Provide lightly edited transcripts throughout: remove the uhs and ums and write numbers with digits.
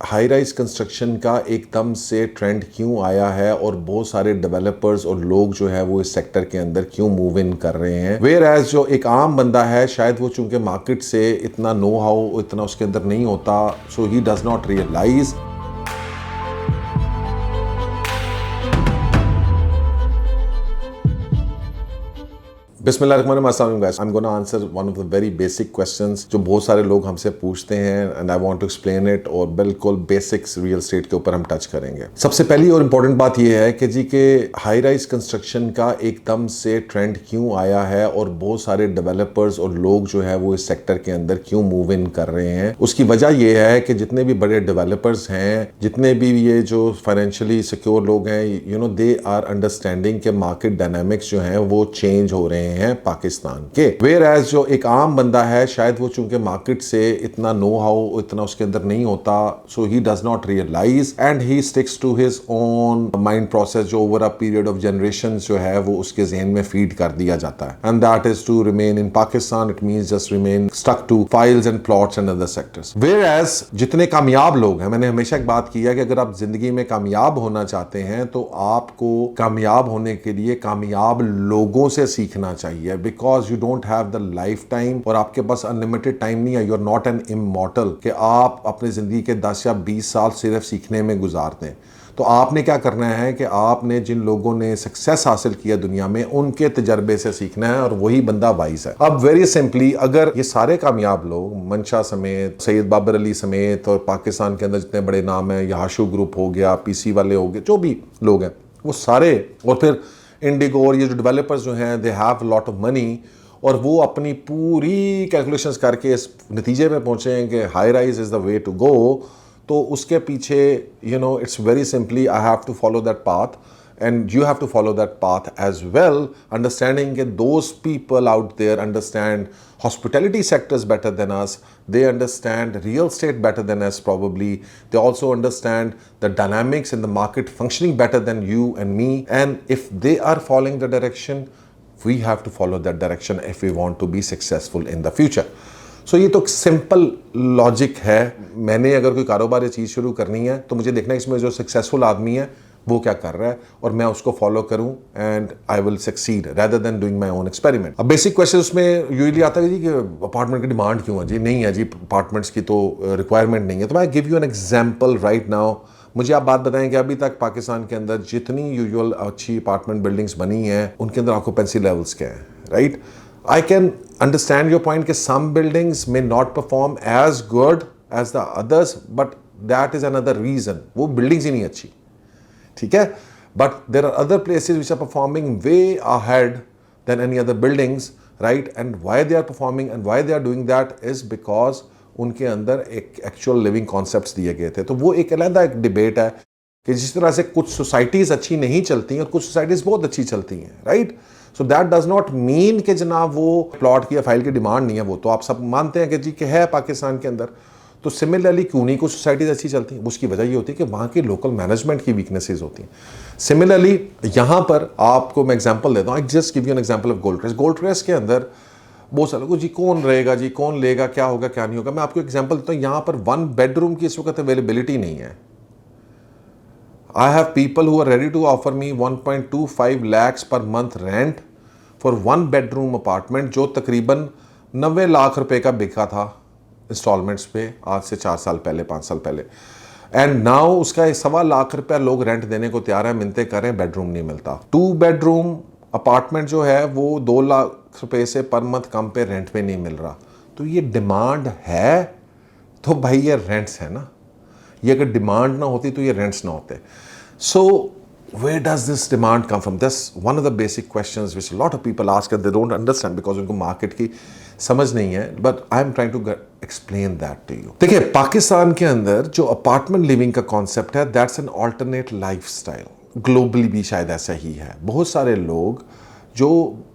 High rise construction का एकदम से ट्रेंड क्यों आया है और बहुत सारे डेवलपर्स और लोग जो है वो इस सेक्टर के अंदर क्यों मूव इन कर रहे हैं। वेयर एज जो एक आम बंदा है, शायद वो चूंकि मार्केट से इतना नो हाउ इतना उसके अंदर नहीं होता, so he does not realize. बिस्मिल्लाहिर्रहमानिर्रहीम guys, I am gonna answer one of the very basic questions जो बहुत सारे लोग हमसे पूछते हैं and I want to explain it. और बिल्कुल बेसिक्स रियल एस्टेट के ऊपर हम टच करेंगे। सबसे पहली और इम्पोर्टेंट बात यह है कि जी के हाई राइज कंस्ट्रक्शन का एकदम से ट्रेंड क्यों आया है और बहुत सारे डेवलपर्स और लोग जो है वो इस सेक्टर के अंदर क्यों मूव इन कर रहे हैं। उसकी वजह यह है कि जितने भी बड़े डेवलपर्स हैं, जितने भी ये जो फाइनेंशियली सिक्योर लोग हैं, you know they are understanding के मार्केट डायनामिक्स जो हैं वो चेंज हो रहे हैं पाकिस्तान के। वेयर एज जो एक आम बंदा है, शायद वो चूंकि मार्केट से इतना नो हाउ इतना उसके अंदर नहीं होता, so he does not realise and he sticks to his own mind process जो over a period of generation जो है वो उसके ज़हन में फीड कर दिया जाता है। And that is to remain in Pakistan. It means just remain stuck to files and plots and other sectors. Whereas जितने कामयाब लोग हैं, मैंने हमेशा एक बात की है कि अगर आप जिंदगी में कामयाब होना चाहते हैं तो आपको कामयाब होने के लिए कामयाब लोगों से सीखना चाहिए, because you don't have the lifetime और आपके पास अनलिमिटेड टाइम नहीं है। You are not an immortal कि आप अपनी जिंदगी के 10 या 20 साल सिर्फ सीखने में गुजार दें। तो आपने क्या करना है कि आपने जिन लोगों ने सक्सेस हासिल किया दुनिया में, उनके तजर्बे से सीखना है और वही बंदा वाइज है। अब वेरी सिंपली, अगर ये सारे कामयाब लोग मंशा समेत, सैयद बाबर अली समेत और पाकिस्तान के अंदर जितने बड़े नाम हैं, याशु ग्रुप हो गया, पीसी वाले हो गए, जो भी लोग हैं वो सारे, और फिर इंडिगो और ये जो डेवलपर्स जो हैं, they have lot of money, और वो अपनी पूरी कैलकुलेशंस करके इस नतीजे में पहुंचे हैं कि high rise is the way to go. तो उसके पीछे you know it's very simply I have to follow that path and you have to follow that path as well, understanding that those people out there understand hospitality sectors better than us. They understand real estate better than us probably. They also understand the dynamics in the market functioning better than you and me. And if they are following the direction, we have to follow that direction if we want to be successful in the future. सो ये तो simple logic है। मैंने अगर कोई कारोबार या चीज़ शुरू करनी है तो मुझे देखना है इसमें जो सक्सेसफुल आदमी है वो क्या कर रहा है और मैं उसको फॉलो करूं and I will succeed rather than doing my own experiment. अब बेसिक क्वेश्चन उसमें यूजुअली आता है जी कि अपार्टमेंट की डिमांड क्यों है जी? नहीं है जी, अपार्टमेंट्स की तो रिक्वायरमेंट नहीं है। तो मैं give you an example right now. मुझे आप बात बताएं कि अभी तक पाकिस्तान के अंदर जितनी यूजुअल अच्छी अपार्टमेंट बिल्डिंग्स बनी हैं उनके अंदर ऑक्यूपेंसी लेवल्स क्या हैं, right? I can understand your point कि some buildings may not perform as good as the others, but that is another reason. वो buildings ही नहीं अच्छी, ठीक है? But there are other places which are performing way ahead than any other buildings, right? And why they are performing and why they are doing that is because उनके अंदर एक actual living concepts दिए गए थे। तो वो एक अलग एक डिबेट है कि जिस तरह से कुछ सोसाइटीज़ अच्छी नहीं चलती हैं और कुछ सोसाइटीज़ बहुत अच्छी चलती हैं, right? So that does not mean कि जनाब वो प्लॉट की या फाइल की डिमांड नहीं है। वो तो आप सब मानते हैं कि जी कि है पाकिस्तान के अंदर। तो सिमिलरली क्यों नहीं कुछ सोसाइटीज़ अच्छी चलती हैं? उसकी वजह ये होती है कि वहाँ की लोकल मैनेजमेंट की वीकनेसेस होती हैं। सिमिलरली यहाँ पर आपको मैं एग्जांपल देता हूँ। I just give you an example of gold trace. Gold trace के अंदर बहुत सारे लोग जी कौन रहेगा जी, कौन लेगा, क्या होगा क्या नहीं होगा। मैं आपको एग्जाम्पल देता हूँ। यहाँ पर 1 बेडरूम की इस वक्त अवेलेबिलिटी नहीं है। I have people who are ready to offer me 1.25 lakhs per month rent for 1 bedroom apartment जो तकरीबन 90 लाख रुपए का बिका था इंस्टॉलमेंट्स पे आज से 4 साल पहले, 5 साल पहले। एंड नाउ उसका 1.25 लाख रुपया लोग रेंट देने को तैयार है, मिलते कर रहे हैं, बेडरूम नहीं मिलता। 2 बेडरूम अपार्टमेंट जो है वो 2 लाख रुपए से पर मंथ कम पे रेंट पे नहीं मिल रहा। तो ये डिमांड है तो भाई ये रेंट्स है ना। ये अगर डिमांड ना होती तो ये रेंट्स ना होते। So where does this demand come from? This one of the basic questions which lot of people ask, they don't understand because उनको मार्केट की समझ नहीं है। But I am trying to explain that to you. देखिए, पाकिस्तान के अंदर जो apartment living का कॉन्सेप्ट है, that's an alternate lifestyle. Globally भी शायद ऐसा ही है। बहुत सारे लोग जो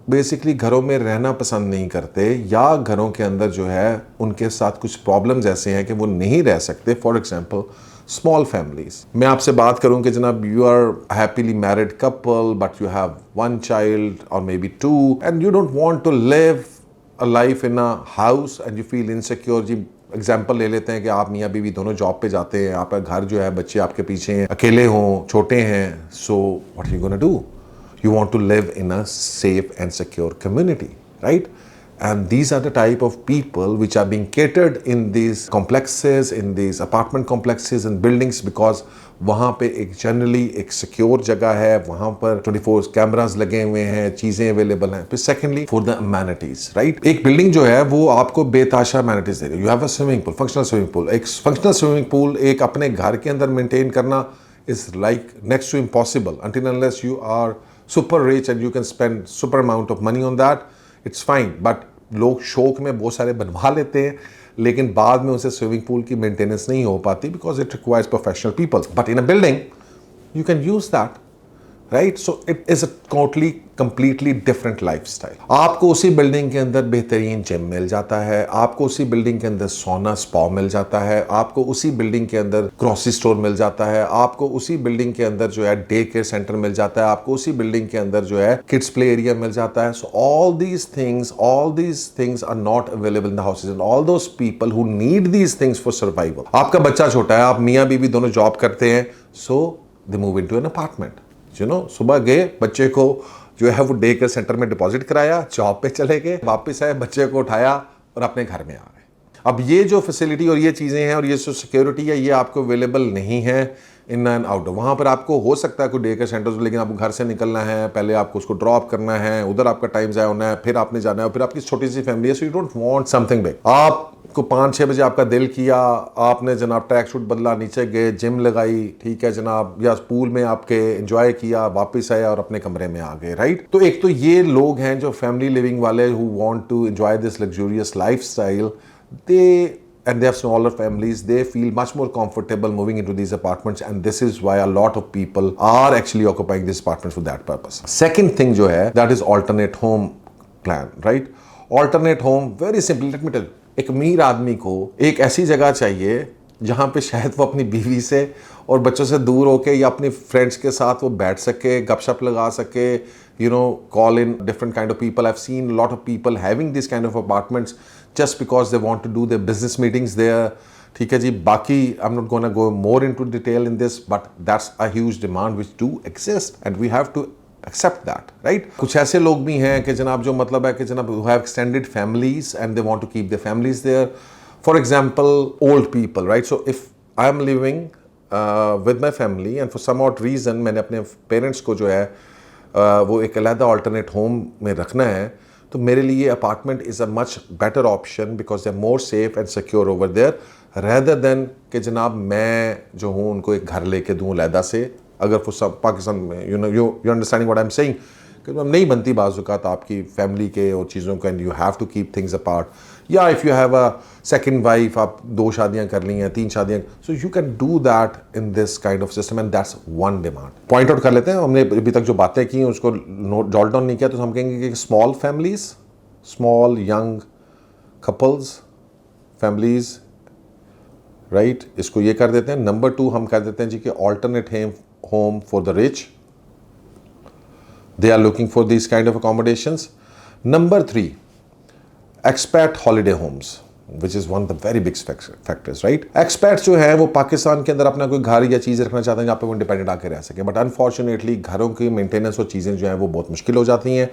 बेसिकली घरों में रहना पसंद नहीं करते या घरों के अंदर जो है उनके साथ कुछ प्रॉब्लम्स ऐसे हैं कि वो नहीं रह सकते। For example small families. मैं आपसे बात करूं कि जनाब you are happily married couple but you have 1 child और maybe 2 and you don't want to लिव a life in a house and you feel insecure जी एग्जाम्पल ले लेते हैं कि आप मियाँ बीवी दोनों जॉब पे जाते हैं, आपका घर जो है, बच्चे आपके पीछे हैं, अकेले हों, छोटे हैं, so what you gonna do? You want to live in a safe and secure community, right? And these are the type of people which are being catered in these complexes, in these apartment complexes and buildings, because वहाँ पे एक generally एक secure जगह है, वहाँ पर 24 cameras लगे हुए हैं, चीज़ें अवेलेबल हैं। फिर secondly for the amenities, right? एक बिल्डिंग जो है वो आपको बेताशा अमेनिटीज दे रही है। You have a swimming pool, functional swimming pool. एक फंक्शनल स्विमिंग पूल एक अपने घर के अंदर मेंटेन करना is like next to impossible until unless you are super rich and you can spend super amount of money on that, it's fine. But लोग शौक में बहुत सारे बनवा लेते हैं, लेकिन बाद में उनसे स्विमिंग पूल की मेंटेनेंस नहीं हो पाती because it requires professional people. But in a building you can use that, right? So it is a completely different lifestyle. आपको उसी बिल्डिंग के अंदर बेहतरीन जिम मिल जाता है, आपको उसी बिल्डिंग के अंदर सोना स्पा मिल जाता है, आपको उसी बिल्डिंग के अंदर ग्रोसरी स्टोर मिल जाता है, आपको उसी बिल्डिंग के अंदर जो है डे केयर सेंटर मिल जाता है, आपको उसी बिल्डिंग के अंदर जो है किड्स प्ले एरिया मिल जाता है. So all these things are not available in the houses and all those people who need these things for survival. आपका बच्चा छोटा है, आप मियाँ बीवी दोनों जॉब करते हैं, so they move into an apartment. सुबह गए, बच्चे को जो है वो डे केयर सेंटर में डिपॉजिट कराया, जॉब पे चले गए, वापस आए, बच्चे को उठाया और अपने घर में आ गए. अब ये जो फैसिलिटी और ये चीज़ें हैं और ये जो सिक्योरिटी है, ये आपको अवेलेबल नहीं है इन एंड आउटडोर. वहाँ पर आपको हो सकता है कोई डे केयर सेंटर, लेकिन आपको घर से निकलना है, पहले आपको उसको ड्रॉप करना है, उधर आपका टाइम ज़ाया होना है, फिर आपने जाना है, फिर आपकी छोटी सी फैमिली है, so you don't want something big. आपको 5-6 बजे आपका दिल किया, आपने जनाब ट्रैक सूट बदला, नीचे गए, जिम लगाई, ठीक है जनाब, या पूल में आपके एंजॉय किया, वापस आया और अपने कमरे में आ गए, राइट. तो एक तो ये लोग हैं जो फैमिली लिविंग वाले, who want to enjoy this luxurious lifestyle, and they have smaller families, they feel much more comfortable moving into these apartments, and this is why a lot of people are actually occupying these apartments for that purpose. Second thing जो है, that is alternate home plan, right? Alternate home, very simple, let me tell you. एक अमीर आदमी को एक ऐसी जगह चाहिए जहाँ पे शायद वो अपनी बीवी से और बच्चों से दूर होके या अपने फ्रेंड्स के साथ वो बैठ सके, गपशप लगा सके, call in different kind of people. I've seen a lot of people having these kind of apartments just because they want to do their business meetings there. ठीक है जी, बाकी I'm not gonna go more into detail in this, but that's a huge demand which do exist and we have to accept that, right? कुछ ऐसे लोग भी हैं कि जनाब जो मतलब है कि जनाब who have extended families and they want to keep their families there. For example, old people, right? So if I am living with my family and for some odd reason मैंने अपने पेरेंट्स को जो है वो एक अलहदा alternate home में रखना है, तो मेरे लिए apartment is a much better option because they are more safe and secure over there rather than कि जनाब मैं जो हूँ उनको एक घर लेके दूँ अलहदा से. अगर फॉर सब पाकिस्तान में you understanding what I am saying, कि नहीं बनती बाज़ औक़ात आपकी फैमिली के और चीज़ों को, and you have to keep things apart. या if you have a second wife, आप 2 शादियां कर ली हैं, 3 शादियां, so you can do that in this kind of system and that's one demand. Point out कर लेते हैं, हमने अभी तक जो बातें की उसको जॉट डाउन नहीं किया, तो हम कहेंगे कि small families, small young couples families, right, इसको ये कर देते हैं. नंबर 2 हम कर देते हैं जी कि alternate home for the rich. They are looking for these kind of accommodations. Number 3, expat holiday homes, which is one of the very big factors, right? Expats जो है वो पाकिस्तान के अंदर अपना कोई घर या चीज़ रखना चाहते हैं जहाँ पे वो इंडिपेंडेंट आके रह सके, बट अनफॉर्चुनेटली घरों की मेंटेनेंस और चीज़ें जो हैं वो बहुत मुश्किल हो जाती हैं.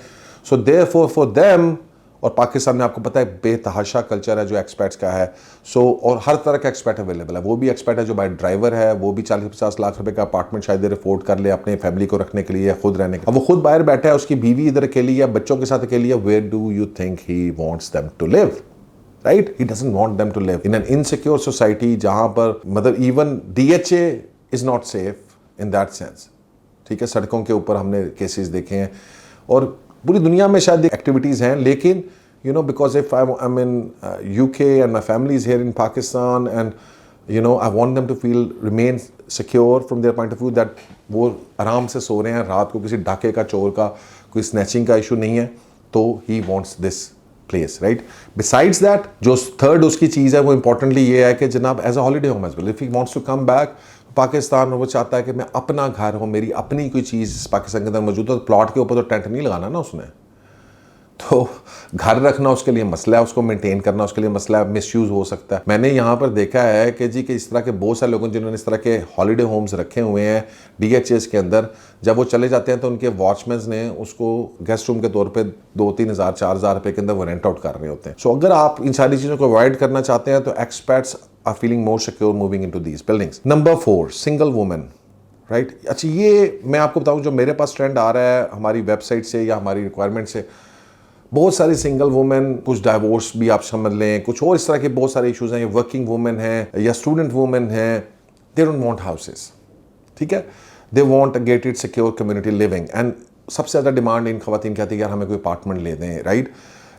सो देयरफॉर फॉर देम, और पाकिस्तान में आपको पता है बेतहाशा कल्चर है जो एक्सपर्ट्स का है. सो और हर तरह का एक्सपर्ट अवेलेबल है. वो भी एक्सपर्ट है जो बाय ड्राइवर है, वो भी 40-50 लाख रुपए का अपार्टमेंट शायद अफोर्ड कर ले अपने फैमिली को रखने के लिए या खुद रहने के. अब वो खुद बाहर बैठा है, उसकी बीवी इधर अकेली है, बच्चों के साथ अकेली है. Where do you think he wants them to live, right? He doesn't want them to live in an insecure society जहां पर मतलब even DHA is not safe in that sense. ठीक है, सड़कों के ऊपर हमने केसेस देखे हैं और पूरी दुनिया में शायद एक्टिविटीज़ हैं, लेकिन because if I'm in UK and my family is here in Pakistan and I want them to remain secure from their point of view that वो आराम से सो रहे हैं, रात को किसी डाके का, चोर का, कोई स्नैचिंग का इशू नहीं है, तो he wants this place, right? Besides that, जो थर्ड उसकी चीज़ है वो इंपॉर्टेंटली ये है कि जनाब as a holiday home as well, if he wants to come back Pakistan, और वो चाहता है कि मैं अपना घर हो, मेरी अपनी कोई चीज़ पाकिस्तान के अंदर मौजूद हो, तो प्लॉट के ऊपर तो टेंट नहीं लगाना ना उसने. तो घर रखना उसके लिए मसला है, उसको मेंटेन करना उसके लिए मसला है, मिसयूज हो सकता है। मैंने यहाँ पर देखा है कि जी कि इस तरह के बहुत सारे लोगों जिन्होंने इस तरह के हॉलीडे होम्स रखे हुए हैं DHS के अंदर, जब वो चले जाते हैं तो उनके वॉचमैन ने उसको गेस्ट रूम के तौर पे 2-3 हज़ार 4,000 रुपए के अंदर वो रेंट आउट कर रहे होते हैं। सो अगर आप इन सारी चीज़ों को अवॉइड करना चाहते हैं तो experts are feeling more secure moving into these buildings. Number 4, single women, right. अच्छा, ये मैं आपको बताऊं जो मेरे पास ट्रेंड आ रहा है हमारी वेबसाइट से या हमारी रिक्वायरमेंट से, बहुत सारी सिंगल वुमेन, कुछ डाइवोर्स भी आप समझ लें, कुछ और इस तरह के बहुत सारे इश्यूज हैं, वर्किंग वुमेन हैं या स्टूडेंट वुमेन हैं, दे डोंट वांट हाउसेस, ठीक है, they want a gated secure community living. And सबसे ज़्यादा डिमांड इन खवातीन कहती है यार हमें कोई अपार्टमेंट ले दें, राइट।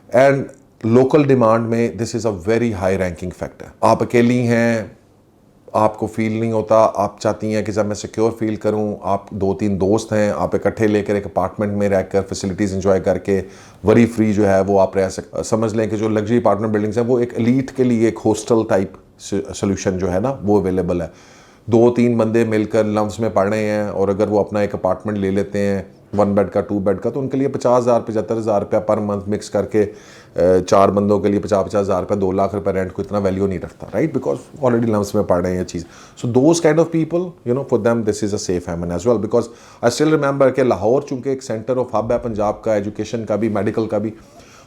एंड लोकल डिमांड में this is a very high ranking factor. आप अकेली हैं, आपको फील नहीं होता, आप चाहती हैं कि जब मैं सिक्योर फील करूं, आप 2-3 दोस्त हैं, आप इकट्ठे लेकर एक अपार्टमेंट में रहकर फैसिलिटीज़ एंजॉय करके वरी फ्री जो है वो आप रह सकते। समझ लें कि जो लग्जरी अपार्टमेंट बिल्डिंग्स हैं वो एक एलीट के लिए एक हॉस्टल टाइप सोल्यूशन जो है ना वो अवेलेबल है। 2-3 बंदे मिलकर लम्स में पढ़ रहे हैं और अगर वो अपना एक अपार्टमेंट ले लेते हैं 1 बेड का 2 बेड का, तो उनके लिए 50,000 75,000 रुपया पर मंथ मिक्स करके 4 बंदों के लिए 50,000 रुपया 2 लाख रुपया रेंट को इतना वैल्यू नहीं रखता, राइट, बिकॉज ऑलरेडी लम्स में पढ़ रहे हैं ये चीज़। So those kind of people you know for them this is a safe haven as well, because I still remember कि लाहौर चूंकि एक सेंटर ऑफ हब है पंजाब का, एजुकेशन का भी, मेडिकल का भी,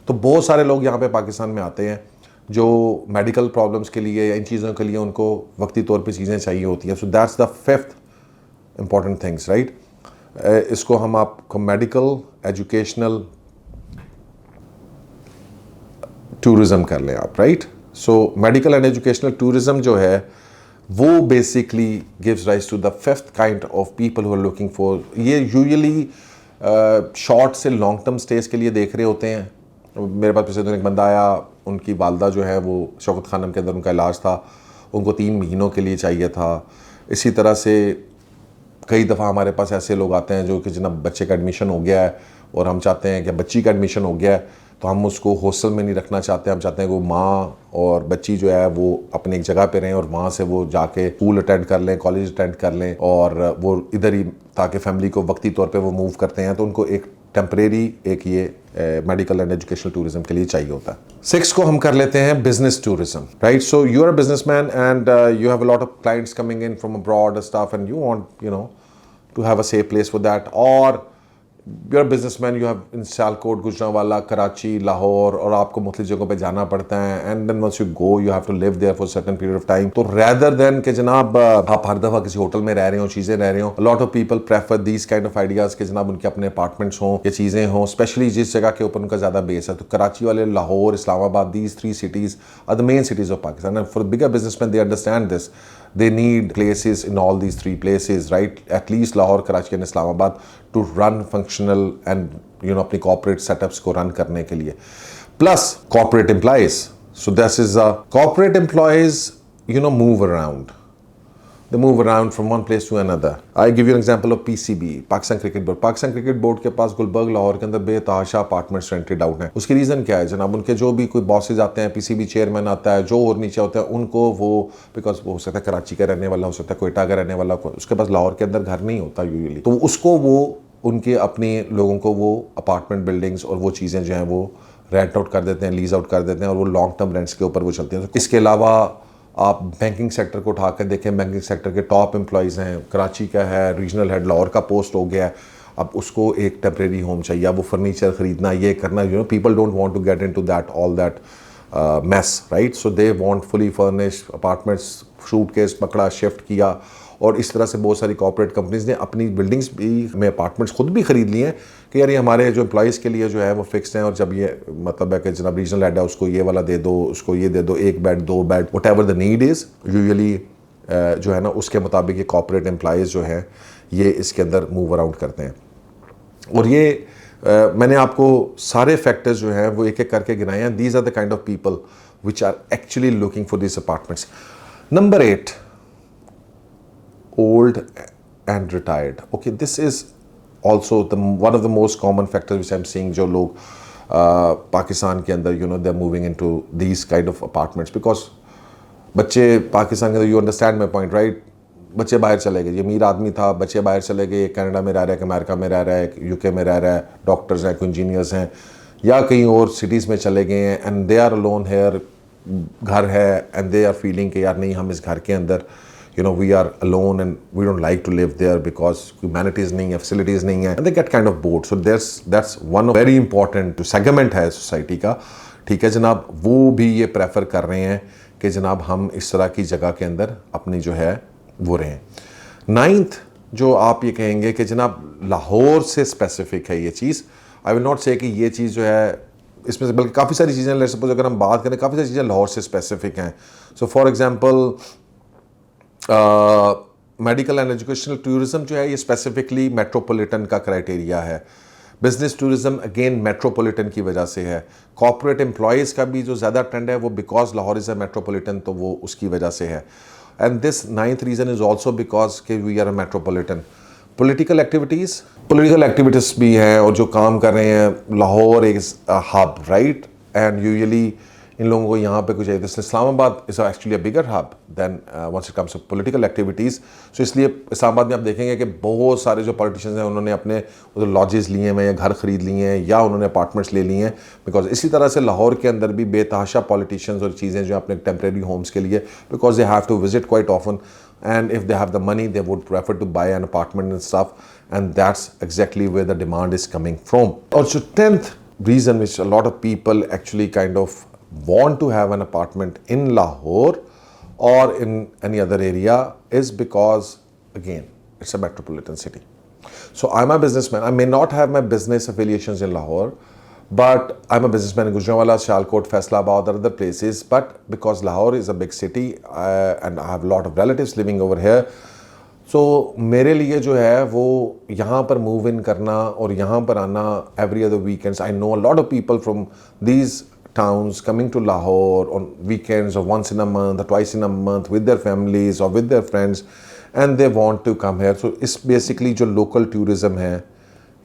तो बहुत सारे लोग यहाँ पे पाकिस्तान में आते हैं जो मेडिकल प्रॉब्लम्स के लिए या इन चीज़ों के लिए उनको वक्ती तौर पे चीज़ें चाहिए होती हैं। So that's the 5th important things, right. इसको हम आपको मेडिकल, एजुकेशनल, टूरिज्म कर लें आप, right. So medical and educational tourism जो है वो basically gives rise to the 5th kind of people who are looking for, ये यूजुअली शॉर्ट से लॉन्ग टर्म स्टेज के लिए देख रहे होते हैं। मेरे पास पिछले दिन एक बंदा आया, उनकी वालदा जो है वो शौकत खानम के अंदर उनका इलाज था, उनको 3 महीनों के लिए चाहिए था। इसी तरह से कई दफ़ा हमारे पास ऐसे लोग आते हैं जो कि जनाब बच्चे का एडमिशन हो गया है और हम चाहते हैं कि बच्ची का एडमिशन हो गया है तो हम उसको हॉस्टल में नहीं रखना चाहते, हम चाहते हैं कि वो माँ और बच्ची जो है वो अपनी एक जगह पे रहें और वहाँ से वो जाके स्कूल अटेंड कर लें, कॉलेज अटेंड कर लें और वो इधर ही, ताकि फैमिली को वक्ती तौर पे वो मूव करते हैं तो उनको एक टेम्परेरी एक ये मेडिकल एंड एजुकेशनल टूरिज्म के लिए चाहिए होता है। 6 को हम कर लेते हैं business tourism, right. So you are a businessman and you have a lot of clients coming in from abroad staff and you want you know to have a safe place for that, or you're a businessman, you have in Sialkot, Gujranwala, Karachi, Lahore और आपको मुख्तलिफ जगहों पे जाना पड़ता है and then once you go you have to live there for a certain period of time। तो rather than कि जनाब आप हर दफ़ा किसी होटल में रह रहे हो, चीज़ें रह रहे हो, a lot of people prefer these kind of ideas कि जनाब उनके अपने अपार्टमेंट्स हों या चीज़ें हों, स्पेशली जिस जगह के ऊपर उनका ज़्यादा बेस है। तो कराची वाले, Lahore, Islamabad, these 3 cities are the main cities of Pakistan and for bigger businessmen they understand this, they need places in all these 3 places, right, at least Lahore, Karachi and Islamabad to run functional and you know अपनी corporate setups को run करने के लिए, plus corporate employees। so this is a corporate employees you know move around, they move around from one place to another। I give you an example of PCB, Pakistan Cricket Board। Pakistan Cricket Board के पास गुलबर्ग लाहौर के अंदर बेतहाशा apartments rented out हैं। उसकी reason क्या है जनाब, उनके जो भी कोई बॉसेज आते हैं, PCB चेयरमैन आता है, जो और नीचे होता है, उनको वो बिकॉज वो हो सकता है कराची का रहने वाला, हो सकता है कोयटा का रहने वाला, उसके पास लाहौर के अंदर घर नहीं होता यूजुअली, तो उसको वो उनके अपने लोगों को वो अपार्टमेंट बिल्डिंग्स और वो चीज़ें जो हैं वो रेंट आउट कर देते हैं, लीज आउट कर देते हैं और वो लॉन्ग टर्म रेंट्स के ऊपर वो चलती हैं। इसके अलावा आप बैंकिंग सेक्टर को उठा कर देखें, बैंकिंग सेक्टर के टॉप एम्प्लॉयज़ हैं, कराची का है रीजनल हेड, लाहौर का पोस्ट हो गया है, अब उसको एक टेम्परेरी होम चाहिए, अब वो फर्नीचर ख़रीदना, ये करना, you know people don't want to get into that all that mess, right. So they want fully furnished apartments, suitcase पकड़ा, शिफ्ट किया और इस तरह से बहुत सारी कॉर्पोरेट कंपनीज ने अपनी बिल्डिंग्स भी में अपार्टमेंट्स खुद भी ख़रीद लिए हैं कि यार ये हमारे जो एम्प्लॉयज़ के लिए जो है वो फिक्स्ड हैं और जब ये मतलब है कि जनाब रीजनल हेड है उसको ये वाला दे दो, उसको ये दे दो, 1 bed 2 bed, what ever the need is, usually जो है ना उसके मुताबिक ये कॉर्पोरेट एम्प्लॉयज़ जो हैं ये इसके अंदर मूव अराउंड करते हैं। और ये मैंने आपको सारे फैक्टर्स जो हैं वो एक एक करके गिनाए हैं। These are the kind of people which are actually looking for this apartments. Number 8, old and retired। okay, this is also one of the most common factors which I'm seeing जो लोग पाकिस्तान के अंदर you know they're moving into these kind of apartments because बच्चे पाकिस्तान के अंदर, you understand my point, right, बच्चे बाहर चले गए, ये अमीर आदमी था, बच्चे बाहर चले गए, कनाडा में रह रहा है, अमेरिका में रह रहा है, UK में रह रहा है, डॉक्टर्स हैं, इंजीनियर्स हैं, या कहीं और सिटीज़ में चले गए हैं and they are alone here, घर है एंड दे आर फीलिंग कि यार नहीं, हम इस घर के अंदर we are alone and we don't like to live there because humanities नहीं है, फैसिलिटीज़ नहीं है, and they get kind of bored. So that's one of very important segment है सोसाइटी का. ठीक है जनाब, वो भी ये प्रेफर कर रहे हैं कि जनाब हम इस तरह की जगह के अंदर अपनी जो है वो रहें. 9th जो आप ये कहेंगे कि जनाब लाहौर से स्पेसिफिक है ये चीज़, आई विल नॉट से कि ये चीज़ जो है इसमें से, बल्कि काफ़ी सारी चीज़ें, लेट्स सपोज अगर हम बात करें, काफ़ी सारी चीज़ें लाहौर से स्पेसिफिक हैं. So for example medical and educational tourism जो है ये स्पेसिफिकली मेट्रोपॉलिटन का क्राइटेरिया है. बिजनेस टूरिज्म अगेन मेट्रोपॉलिटन की वजह से है. कॉर्पोरेट एम्प्लॉयज़ का भी जो ज़्यादा ट्रेंड है वो because Lahore is a metropolitan, तो वो उसकी वजह से है. And this 9th reason is also because के we are a metropolitan. Political activities भी हैं और जो काम कर रहे हैं, Lahore is a hub right, and usually इन लोगों को यहाँ पे कुछ है. Islamabad is actually a bigger hub than once it comes to political activities. So इसलिए इस्लामाबाद में आप देखेंगे कि बहुत सारे जो पॉलिटिशियंस हैं उन्होंने अपने लॉजेस लिए हैं या घर ख़रीद लिए हैं या उन्होंने अपार्टमेंट्स ले लिए हैं. बिकॉज इसी तरह से लाहौर के अंदर भी बेतहाशा पॉलिटिशियंस और चीज़ें जो अपने टेम्प्रेरी होम्स के लिए, because they have to visit quite often, and if they have the money they would prefer to buy an apartment and stuff, and that's exactly where the demand is coming from. Also 10th reason which a lot of people actually kind of want to have an apartment in Lahore or in any other area is because again it's a metropolitan city. So I'm a businessman, I may not have my business affiliations in Lahore, but I'm a businessman in Gujranwala, Sialkot, Faisalabad, or other places. But because Lahore is a big city and I have a lot of relatives living over here, so मेरे लिए जो है वो यहाँ पर move in करना और यहाँ पर आना every other weekends. I know a lot of people from these towns coming to Lahore on weekends or once in a month or twice in a month with their families or with their friends, and they want to come here. So it's basically जो local tourism है,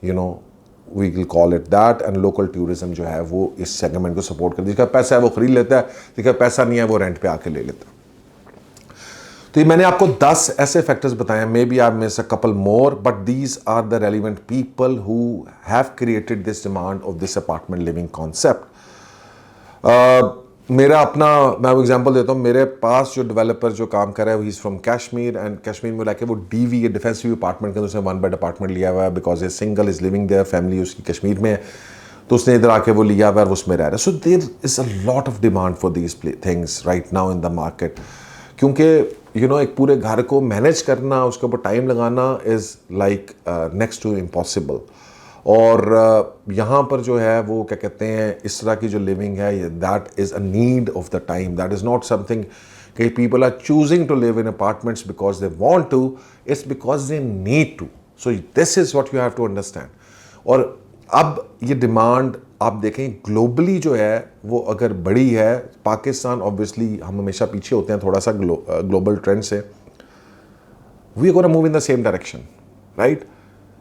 we will call it that, and local tourism जो है वो इस segment को support कर, जिसका पैसा है वो खरीद लेता है, जिसका पैसा नहीं है वो रेंट पे आके ले लेता है. तो ये मैंने आपको 10 ऐसे फैक्टर्स बताए, maybe I miss a couple more, but these are the relevant people who have created this demand of this apartment living concept. मेरा अपना मैं एग्जांपल देता हूँ. मेरे पास जो डेवलपर जो काम कर रहा है, he is from Kashmir, and Kashmir में लाके वो डीवी डिफेंसिव अपार्टमेंट के अंदर उसने 1 बेड अपार्टमेंट लिया हुआ है, because a single is living there, family उसकी कश्मीर में है, तो उसने इधर आके वो लिया हुआ है और उसमें रह रहा है. So there is a lot of demand for these things right now in the market, क्योंकि एक पूरे घर को मैनेज करना, उसके ऊपर टाइम लगाना is like next to impossible. और यहाँ पर जो है वो क्या कहते हैं, इस तरह की जो लिविंग है, that is a need of the time. That is not something कि people are choosing to live in apartments because they want to, it's because they need to. So this is what you have to understand. और अब ये demand आप देखें globally जो है वो अगर बड़ी है, पाकिस्तान ऑब्वियसली हम हमेशा पीछे होते हैं थोड़ा सा ग्लोबल ट्रेंड से, we are gonna move in the same direction right.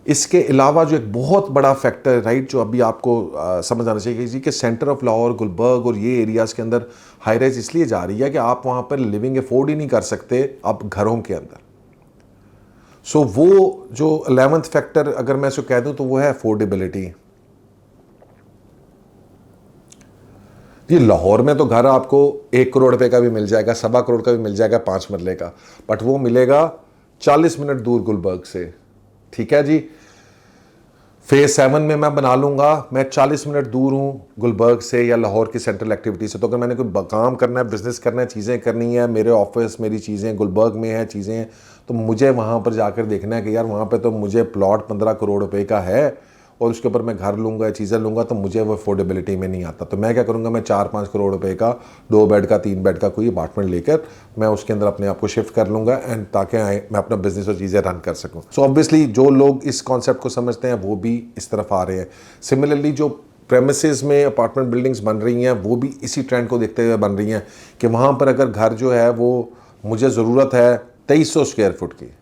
इसके अलावा जो एक बहुत बड़ा फैक्टर राइट जो अभी आपको समझ आना चाहिए कि सेंटर ऑफ लाहौर, गुलबर्ग और ये एरियाज़ के अंदर हाई राइज इसलिए जा रही है कि आप वहाँ पर लिविंग अफोर्ड ही नहीं कर सकते आप घरों के अंदर. सो वो जो 11th फैक्टर अगर मैं इसको कह दूँ तो वो है अफोर्डेबिलिटी. ये लाहौर में तो घर आपको 1 करोड़ रुपए का भी मिल जाएगा, 1.25 करोड़ का भी मिल जाएगा 5 मरले का, बट वो मिलेगा 40 मिनट दूर गुलबर्ग से. ठीक है जी. फेज 7 में मैं बना लूँगा, मैं 40 मिनट दूर हूँ गुलबर्ग से या लाहौर की सेंट्रल एक्टिविटी से, तो अगर मैंने कोई काम करना है, बिजनेस करना है, चीज़ें करनी है, मेरे ऑफिस मेरी चीज़ें गुलबर्ग में है चीज़ें हैं, तो मुझे वहाँ पर जाकर देखना है कि यार वहाँ पे तो मुझे प्लॉट 15 करोड़ रुपए का है और उसके ऊपर मैं घर लूँगा, चीज़ें लूँगा, तो मुझे वो अफोर्डेबिलिटी में नहीं आता. तो मैं क्या करूँगा, मैं 4-5 करोड़ रुपए का 2 बेड का 3 बेड का कोई अपार्टमेंट लेकर मैं उसके अंदर अपने आप को शिफ्ट कर लूँगा, एंड ताकि मैं अपना बिजनेस और चीज़ें रन कर सकूँ. सो ऑब्वियसली जो लोग इस कॉन्सेप्ट को समझते हैं वो भी इस तरफ आ रहे हैं. सिमिलरली जो प्रेमिसेस में अपार्टमेंट बिल्डिंग्स बन रही हैं वो भी इसी ट्रेंड को देखते हुए बन रही हैं कि वहाँ पर अगर घर जो है वो मुझे ज़रूरत है 2300 स्क्वायर फुट की,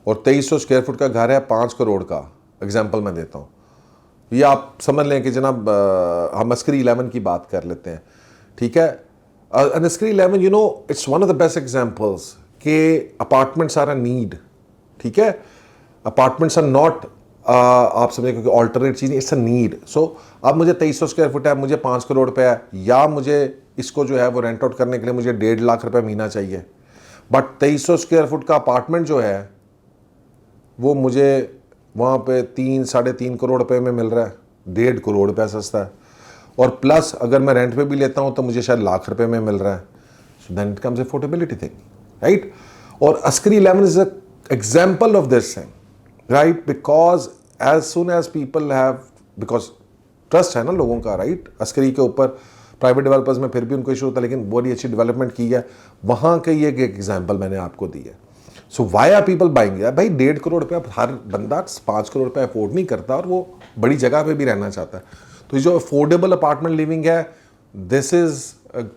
और 2300 स्क्वायर फुट का घर है 5 करोड़ का, एग्जाम्पल मैं देता हूँ. ये आप समझ लें कि जनाब हम अस्करी 11 की बात कर लेते हैं. ठीक है. Askari 11 it's one of the best examples कि अपार्टमेंट्स आर अ नीड. ठीक है. अपार्टमेंट्स आर नॉट आप समझे, क्योंकि ऑल्टरनेट चीज़ इट्स अ नीड। सो अब मुझे 2300 स्क्वायर फुट है, मुझे 5 करोड़ रुपए है, या मुझे इसको जो है वो रेंट आउट करने के लिए मुझे 1.5 लाख रुपए महीना चाहिए। बट 2300 स्क्वायर फुट का अपार्टमेंट जो है वो मुझे वहाँ पे 3-3.5 करोड़ रुपए में मिल रहा है, 1.5 करोड़ रुपया सस्ता है। और प्लस अगर मैं रेंट पे भी लेता हूँ तो मुझे शायद लाख रुपए में मिल रहा है। So then it comes affordability thing, right. और Askari 11 is a example of this thing, right, because as soon as people have, because trust है ना लोगों का, राइट। अस्करी के ऊपर प्राइवेट डेवलपर्स में फिर भी उनको इशू होता है, लेकिन बड़ी अच्छी डेवलपमेंट की है वहाँ का। ये एक एग्जाम्पल मैंने आपको दी है। सो वाई आर पीपल बाइंग? भाई 1.5 करोड़ रुपया हर बंदा 5 करोड़ रुपया अफोर्ड नहीं करता, और वो बड़ी जगह पे भी रहना चाहता है। तो जो अफोर्डेबल अपार्टमेंट लिविंग है, this is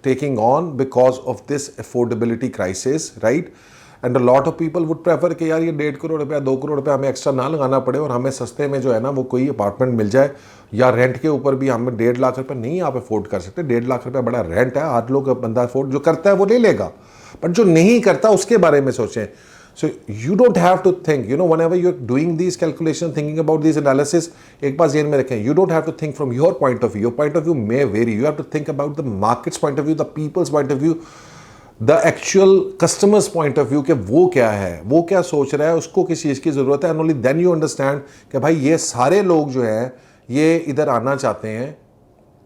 taking on because of this affordability crisis, right. And a lot of people would prefer कि यार ये 1.5 करोड़ रुपया 2 करोड़ रुपया हमें एक्स्ट्रा ना लगाना पड़े, और हमें सस्ते में जो है ना वो कोई अपार्टमेंट मिल जाए, या रेंट के ऊपर भी हमें 1.5 लाख रुपये नहीं आप अफोर्ड कर सकते। 1.5 लाख रुपया बड़ा रेंट है, 8 लोग बंदा अफोर्ड जो करता है वो ले लेगा, बट जो नहीं करता उसके बारे में सोचें। So you don't have to think, whenever you're doing these calculations, thinking about these analysis, एक बात ज़हन में रखें, you don't have to think from your point of view. Your point of view may vary. You have to think about the market's point of view, the people's point of view, the actual customer's point of view, कि वो क्या है, वो क्या सोच रहा है, उसको किस चीज़ की ज़रूरत है, and only then you understand कि भाई ये सारे लोग जो हैं ये इधर आना चाहते हैं,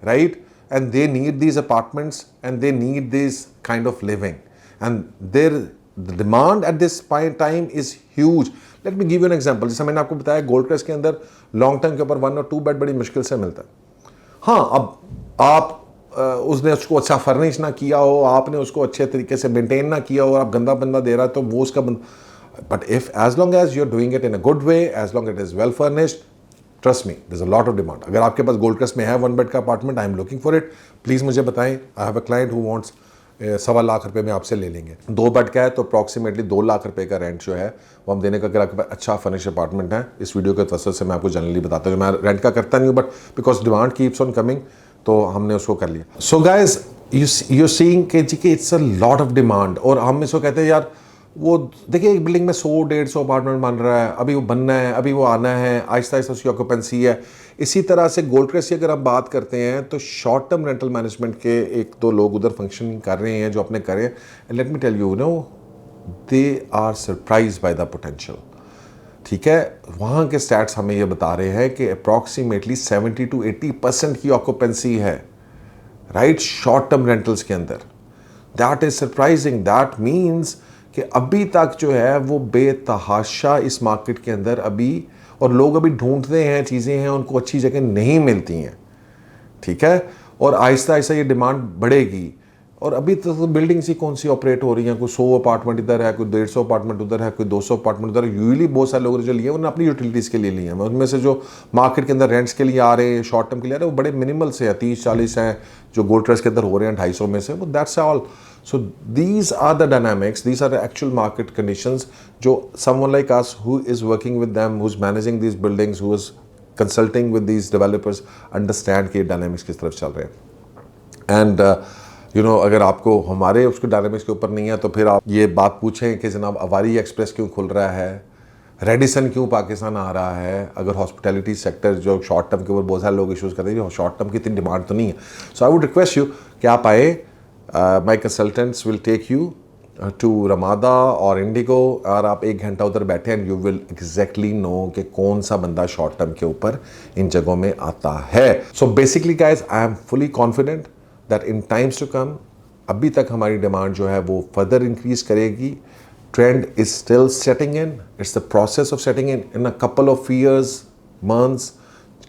right, and they need these apartments and they need this kind of living, and the demand at this time is huge. Let me give you an example. जैसे मैंने आपको बताया गोल्ड क्रश के अंदर लॉन्ग टर्म के ऊपर 1 और 2 bed बड़ी मुश्किल से मिलता है। हाँ, अब आप उसने उसको अच्छा फर्निश ना किया हो, आपने उसको अच्छे तरीके से मेंटेन ना किया हो, और आप गंदा बंदा दे रहा है तो वो उसका but if as long as you are doing it in a good way, as long it is well furnished, trust me there is a lot of demand. अगर आपके पास गोल्ड क्रश में है 1 बेड का apartment, I am looking for it, please मुझे बताएं। I have a client who wants 1.25 lakh रुपए में आपसे ले लेंगे। 2 बेड का है तो अप्रॉक्सीमेटली 2 लाख रुपए का रेंट जो है वो हम देने का। अगर आपके पास अच्छा फर्निश अपार्टमेंट है, इस वीडियो के तवज्जुह से मैं आपको जनरली बताता हूँ, मैं रेंट का करता नहीं हूँ, but because demand keeps on coming तो हमने उसको कर लिया। सो गाइज यू सीइंग कि it's a lot of demand, और हम इसको कहते हैं यार वो देखिए एक बिल्डिंग में 100-150 अपार्टमेंट बन रहा है, अभी वो बनना है, अभी वो आना है, आहिस्ता आहिस्ता उसकी ऑक्यूपेंसी है। इसी तरह से गोल्ड क्रश की अगर आप बात करते हैं तो शॉर्ट टर्म रेंटल मैनेजमेंट के 1-2 लोग उधर फंक्शनिंग कर रहे हैं जो अपने करें, and let me tell you, they are surprise by the potential. ठीक है, वहाँ के स्टैट्स हमें ये बता रहे हैं कि अप्रॉक्सीमेटली 70 to 80% की ऑक्यूपेंसी है, राइट, शॉर्ट टर्म रेंटल्स के अंदर। That is surprising. That means कि अभी तक जो है वो बेतहाशा इस मार्केट के अंदर अभी, और लोग अभी ढूंढते हैं, चीज़ें हैं, उनको अच्छी जगह नहीं मिलती हैं, ठीक है, और आहिस्ता आहिस्ता ये डिमांड बढ़ेगी। और अभी तो बिल्डिंग्स ही कौन सी ऑपरेट हो रही हैं, कोई 100 अपार्टमेंट इधर है, कोई 150 अपार्टमेंट उधर है, कोई 200 अपार्टमेंट उधर है। यूजली बहुत सारे लोगों ने जो लिए उन्होंने अपनी यूटिलिटीज़ के लिए लिए हैं, उनमें से जो मार्केट के अंदर रेंट्स के लिए आ रहे हैं, शॉर्ट टर्म के लिए आ रहे हैं, वो बड़े मिनिमल से है, 30-40 हैं जो गोल्ड क्रश के अंदर हो रहे हैं 250 में से, वो that's all. So these are the dynamics, these are the actual market conditions जो someone like us who is working with them, who's managing these buildings, who is consulting with these developers, understand कि dynamics किस तरफ चल रहे हैं। And अगर आपको हमारे उसके dynamics के ऊपर नहीं है तो फिर आप ये बात पूछें कि जनाब अवारी एक्सप्रेस क्यों खुल रहा है, रेडिसन क्यों पाकिस्तान आ रहा है, अगर हॉस्पिटैलिटी सेक्टर जो शॉर्ट टर्म के ऊपर बहुत सारे लोग इशूज़ करते हैं, शॉर्ट टर्म की इतनी डिमांड तो नहीं है। सो आई वुड रिक्वेस्ट यू कि आप आए, my consultants will take you to Ramada और Indigo, और आप 1 घंटा उधर बैठे and you will exactly know कि कौन सा बंदा शॉर्ट टर्म के ऊपर इन जगहों में आता है। So basically guys, I am fully confident that in times to come, अभी तक हमारी डिमांड जो है वो फर्दर इंक्रीज करेगी। Trend is still setting in, it's the process of setting in a couple of years, months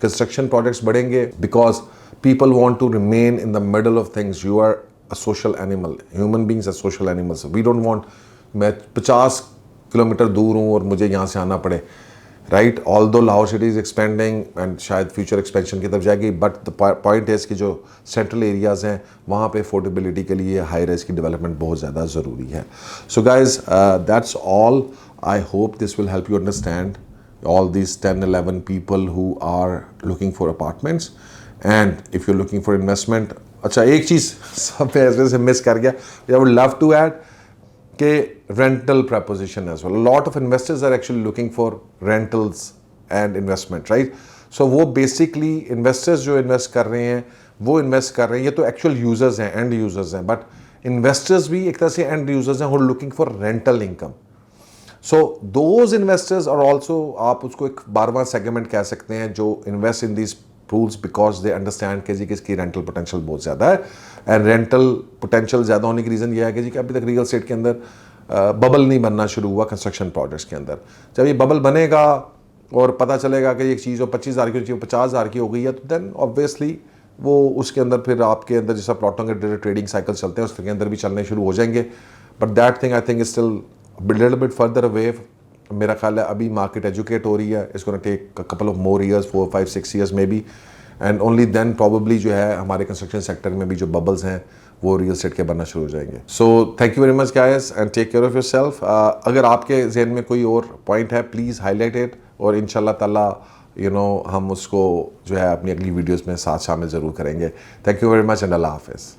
construction projects बढ़ेंगे, because people want to remain in the middle of things. You are a social animal, human beings are social animals. We don't want मैं 50 kilometre दूर हूँ और मुझे यहाँ से आना पड़े, right. Although Lahore city is expanding and शायद फ्यूचर एक्सपेंशन की तरफ जाएगी, बट द पॉइंट है कि जो सेंट्रल एरियाज़ हैं वहाँ पे अफोर्डेबिलिटी के लिए हाई राइज की डेवलपमेंट बहुत ज़्यादा ज़रूरी है। So guys that's all. I hope this will help you understand all these 10-11 people who are looking for apartments, and if you're looking for investment, अच्छा एक चीज़ सब ऐसे से मिस कर गया, I would love to add कि rental proposition as well. A lot of investors are actually looking for rentals and investment, right. So वो basically investors जो इन्वेस्ट कर रहे हैं वो इन्वेस्ट कर रहे हैं, ये तो एक्चुअल यूजर्स हैं, एंड यूजर्स हैं, बट इन्वेस्टर्स भी एक तरह से एंड यूजर्स हैं who are looking for rental income. So those investors और ऑल्सो आप उसको एक 12वां सेगमेंट कह सकते हैं जो invest in this pools because they understand कि जी कि इसकी रेंटल पोटेंशियल बहुत ज़्यादा है। एंड रेंटल पोटेंशियल ज़्यादा होने की रीज़न ये है कि जी कि अभी तक रियल एस्टेट के अंदर बबल नहीं बनना शुरू हुआ कंस्ट्रक्शन प्रोजेक्ट्स के अंदर। जब ये बबल बनेगा और पता चलेगा कि एक चीज़ जो 25,000 की चीज़ 50,000 की हो गई है, तो देन ऑब्वियसली वो उसके अंदर फिर आपके अंदर जैसा प्लॉटों के ट्रेडिंग साइकिल चलते हैं उसके अंदर भी चलने शुरू हो जाएंगे। But that thing I think is still little bit further away. मेरा ख्याल है अभी मार्केट एजुकेट हो रही है, it's gonna take couple of more years, 4 5 6 years maybe, and only then probably जो है हमारे कंस्ट्रक्शन सेक्टर में भी जो बबल्स हैं वो रियल एस्टेट के बनना शुरू हो जाएंगे। So thank you very much guys and take care of yourself. अगर आपके जहन में कोई और पॉइंट है प्लीज़ हाईलाइट इट, और इंशाल्लाह ताला हम उसको जो है अपनी अगली वीडियोस में साथ शामिल ज़रूर करेंगे। Thank you very much and Allah हाफिज़।